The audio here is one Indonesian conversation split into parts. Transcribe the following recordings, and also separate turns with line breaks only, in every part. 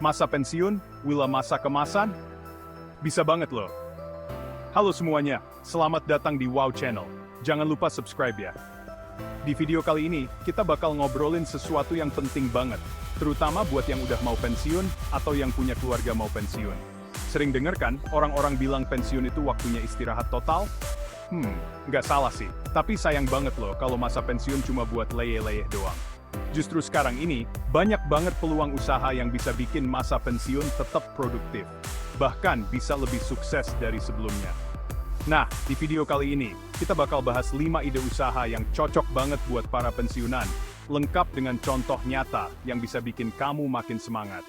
Masa pensiun, Willa masa kemasan? Bisa banget loh. Halo semuanya, selamat datang di Wow Channel. Jangan lupa subscribe ya. Di video kali ini, kita bakal ngobrolin sesuatu yang penting banget, terutama buat yang udah mau pensiun, atau yang punya keluarga mau pensiun. Sering denger kan, orang-orang bilang pensiun itu waktunya istirahat total? Nggak salah sih. Tapi sayang banget loh kalau masa pensiun cuma buat leyeh-leyeh doang. Justru sekarang ini, banyak banget peluang usaha yang bisa bikin masa pensiun tetap produktif. Bahkan bisa lebih sukses dari sebelumnya. Nah, di video kali ini, kita bakal bahas 5 ide usaha yang cocok banget buat para pensiunan, lengkap dengan contoh nyata yang bisa bikin kamu makin semangat.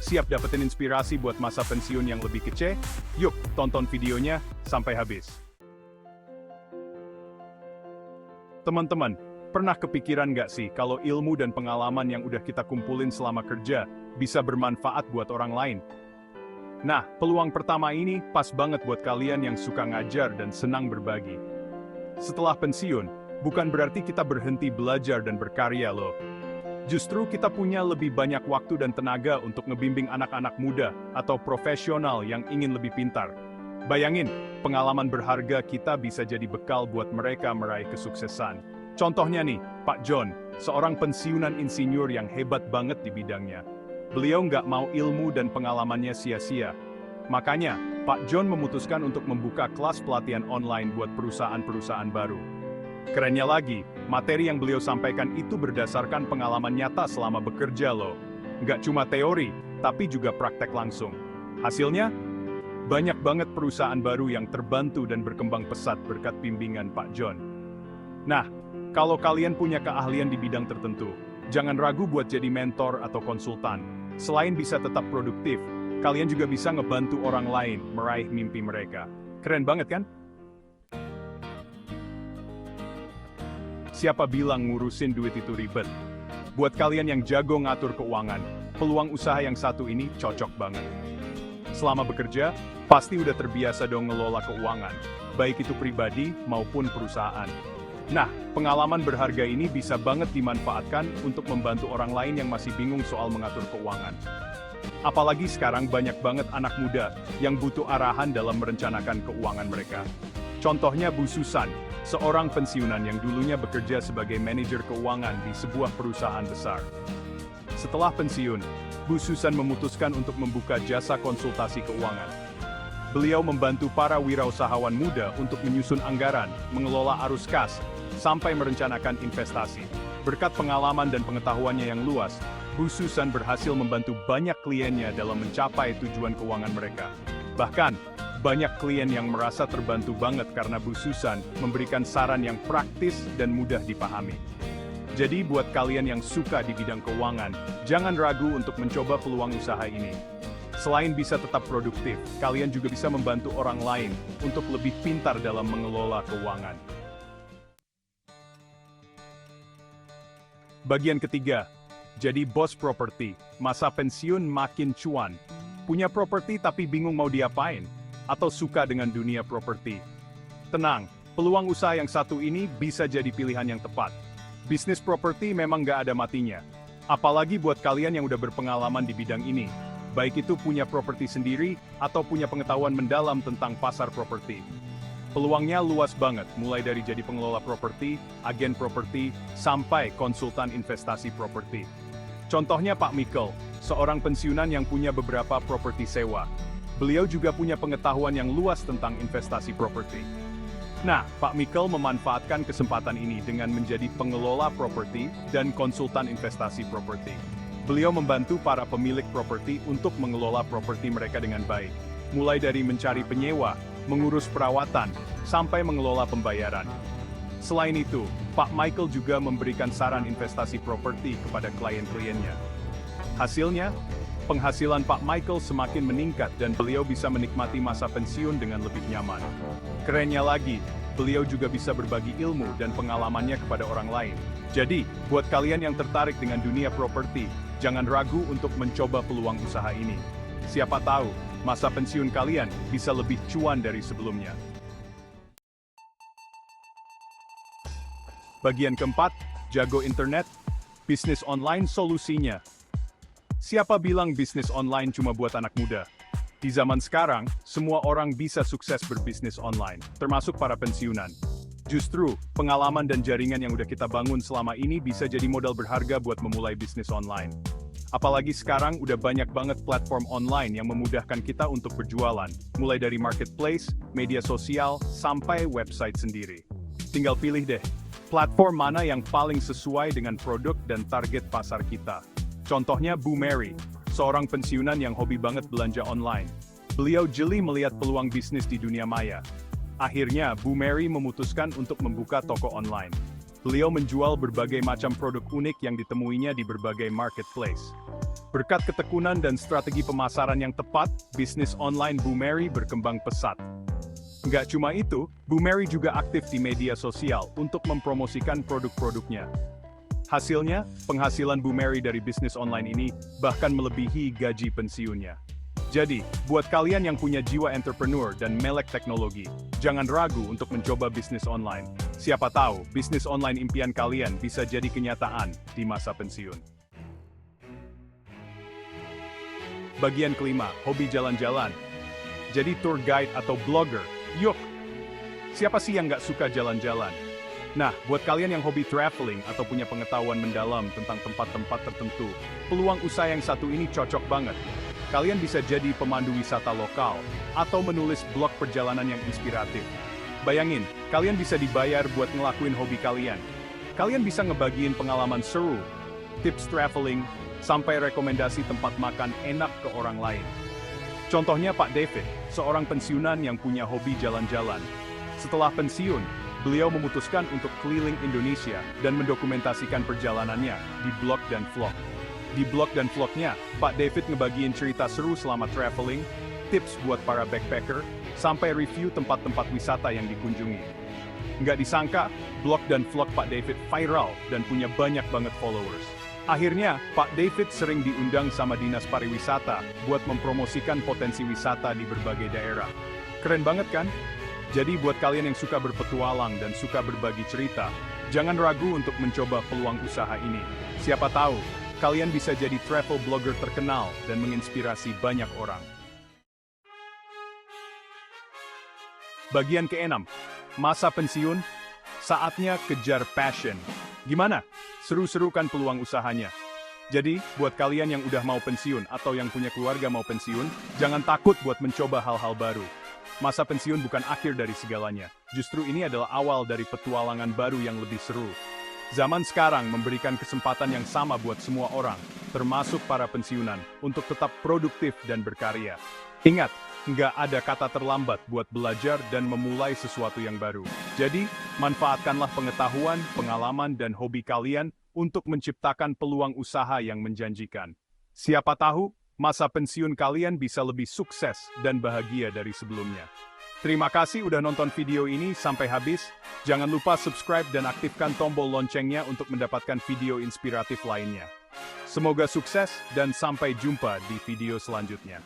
Siap dapetin inspirasi buat masa pensiun yang lebih kece? Yuk, tonton videonya sampai habis. Teman-teman, pernah kepikiran nggak sih kalau ilmu dan pengalaman yang udah kita kumpulin selama kerja bisa bermanfaat buat orang lain? Nah, peluang pertama ini pas banget buat kalian yang suka ngajar dan senang berbagi. Setelah pensiun, bukan berarti kita berhenti belajar dan berkarya loh. Justru kita punya lebih banyak waktu dan tenaga untuk ngebimbing anak-anak muda atau profesional yang ingin lebih pintar. Bayangin, pengalaman berharga kita bisa jadi bekal buat mereka meraih kesuksesan. Contohnya nih, Pak John, seorang pensiunan insinyur yang hebat banget di bidangnya. Beliau nggak mau ilmu dan pengalamannya sia-sia. Makanya, Pak John memutuskan untuk membuka kelas pelatihan online buat perusahaan-perusahaan baru. Kerennya lagi, materi yang beliau sampaikan itu berdasarkan pengalaman nyata selama bekerja loh. Nggak cuma teori, tapi juga praktek langsung. Hasilnya, banyak banget perusahaan baru yang terbantu dan berkembang pesat berkat bimbingan Pak John. Nah, kalau kalian punya keahlian di bidang tertentu, jangan ragu buat jadi mentor atau konsultan. Selain bisa tetap produktif, kalian juga bisa ngebantu orang lain meraih mimpi mereka. Keren banget kan? Siapa bilang ngurusin duit itu ribet? Buat kalian yang jago ngatur keuangan, peluang usaha yang satu ini cocok banget. Selama bekerja, pasti udah terbiasa dong ngelola keuangan, baik itu pribadi maupun perusahaan. Nah, pengalaman berharga ini bisa banget dimanfaatkan untuk membantu orang lain yang masih bingung soal mengatur keuangan. Apalagi sekarang banyak banget anak muda yang butuh arahan dalam merencanakan keuangan mereka. Contohnya Bu Susan, seorang pensiunan yang dulunya bekerja sebagai manajer keuangan di sebuah perusahaan besar. Setelah pensiun, Bu Susan memutuskan untuk membuka jasa konsultasi keuangan. Beliau membantu para wirausahawan muda untuk menyusun anggaran, mengelola arus kas, sampai merencanakan investasi. Berkat pengalaman dan pengetahuannya yang luas, Bu Susan berhasil membantu banyak kliennya dalam mencapai tujuan keuangan mereka. Bahkan, banyak klien yang merasa terbantu banget karena Bu Susan memberikan saran yang praktis dan mudah dipahami. Jadi buat kalian yang suka di bidang keuangan, jangan ragu untuk mencoba peluang usaha ini. Selain bisa tetap produktif, kalian juga bisa membantu orang lain untuk lebih pintar dalam mengelola keuangan. Bagian ketiga, jadi bos properti, masa pensiun makin cuan. Punya properti tapi bingung mau diapain? Atau suka dengan dunia properti? Tenang, peluang usaha yang satu ini bisa jadi pilihan yang tepat. Bisnis properti memang nggak ada matinya. Apalagi buat kalian yang udah berpengalaman di bidang ini. Baik itu punya properti sendiri, atau punya pengetahuan mendalam tentang pasar properti. Peluangnya luas banget, mulai dari jadi pengelola properti, agen properti, sampai konsultan investasi properti. Contohnya Pak Michael, seorang pensiunan yang punya beberapa properti sewa. Beliau juga punya pengetahuan yang luas tentang investasi properti. Nah, Pak Michael memanfaatkan kesempatan ini dengan menjadi pengelola properti dan konsultan investasi properti. Beliau membantu para pemilik properti untuk mengelola properti mereka dengan baik, mulai dari mencari penyewa, mengurus perawatan, sampai mengelola pembayaran. Selain itu, Pak Michael juga memberikan saran investasi properti kepada klien-kliennya. Hasilnya, penghasilan Pak Michael semakin meningkat dan beliau bisa menikmati masa pensiun dengan lebih nyaman. Kerennya lagi, beliau juga bisa berbagi ilmu dan pengalamannya kepada orang lain. Jadi, buat kalian yang tertarik dengan dunia properti, jangan ragu untuk mencoba peluang usaha ini. Siapa tahu, masa pensiun kalian bisa lebih cuan dari sebelumnya. Bagian keempat, jago internet, bisnis online solusinya. Siapa bilang bisnis online cuma buat anak muda? Di zaman sekarang, semua orang bisa sukses berbisnis online, termasuk para pensiunan. Justru, pengalaman dan jaringan yang udah kita bangun selama ini bisa jadi modal berharga buat memulai bisnis online. Apalagi sekarang udah banyak banget platform online yang memudahkan kita untuk berjualan, mulai dari marketplace, media sosial, sampai website sendiri. Tinggal pilih deh, platform mana yang paling sesuai dengan produk dan target pasar kita. Contohnya Bu Mary, seorang pensiunan yang hobi banget belanja online. Beliau jeli melihat peluang bisnis di dunia maya. Akhirnya, Bu Mary memutuskan untuk membuka toko online. Beliau menjual berbagai macam produk unik yang ditemuinya di berbagai marketplace. Berkat ketekunan dan strategi pemasaran yang tepat, bisnis online Bu Mary berkembang pesat. Nggak cuma itu, Bu Mary juga aktif di media sosial untuk mempromosikan produk-produknya. Hasilnya, penghasilan Bu Mary dari bisnis online ini bahkan melebihi gaji pensiunnya. Jadi, buat kalian yang punya jiwa entrepreneur dan melek teknologi, jangan ragu untuk mencoba bisnis online. Siapa tahu, bisnis online impian kalian bisa jadi kenyataan di masa pensiun. Bagian kelima, hobi jalan-jalan. Jadi tour guide atau blogger, yuk! Siapa sih yang nggak suka jalan-jalan? Nah, buat kalian yang hobi traveling atau punya pengetahuan mendalam tentang tempat-tempat tertentu, peluang usaha yang satu ini cocok banget. Kalian bisa jadi pemandu wisata lokal, atau menulis blog perjalanan yang inspiratif. Bayangin, kalian bisa dibayar buat ngelakuin hobi kalian. Kalian bisa ngebagiin pengalaman seru, tips traveling, sampai rekomendasi tempat makan enak ke orang lain. Contohnya Pak David, seorang pensiunan yang punya hobi jalan-jalan. Setelah pensiun, beliau memutuskan untuk keliling Indonesia dan mendokumentasikan perjalanannya di blog dan vlog. Di blog dan vlognya, Pak David ngebagiin cerita seru selama traveling, tips buat para backpacker, sampai review tempat-tempat wisata yang dikunjungi. Nggak disangka, blog dan vlog Pak David viral dan punya banyak banget followers. Akhirnya, Pak David sering diundang sama Dinas Pariwisata buat mempromosikan potensi wisata di berbagai daerah. Keren banget kan? Jadi buat kalian yang suka berpetualang dan suka berbagi cerita, jangan ragu untuk mencoba peluang usaha ini. Siapa tahu, kalian bisa jadi travel blogger terkenal dan menginspirasi banyak orang. Bagian ke-6, masa pensiun, saatnya kejar passion. Gimana? Seru-seru kan peluang usahanya? Jadi, buat kalian yang udah mau pensiun atau yang punya keluarga mau pensiun, jangan takut buat mencoba hal-hal baru. Masa pensiun bukan akhir dari segalanya. Justru ini adalah awal dari petualangan baru yang lebih seru. Zaman sekarang memberikan kesempatan yang sama buat semua orang, termasuk para pensiunan, untuk tetap produktif dan berkarya. Ingat, nggak ada kata terlambat buat belajar dan memulai sesuatu yang baru. Jadi, manfaatkanlah pengetahuan, pengalaman, dan hobi kalian untuk menciptakan peluang usaha yang menjanjikan. Siapa tahu, masa pensiun kalian bisa lebih sukses dan bahagia dari sebelumnya. Terima kasih udah nonton video ini sampai habis. Jangan lupa subscribe dan aktifkan tombol loncengnya untuk mendapatkan video inspiratif lainnya. Semoga sukses dan sampai jumpa di video selanjutnya.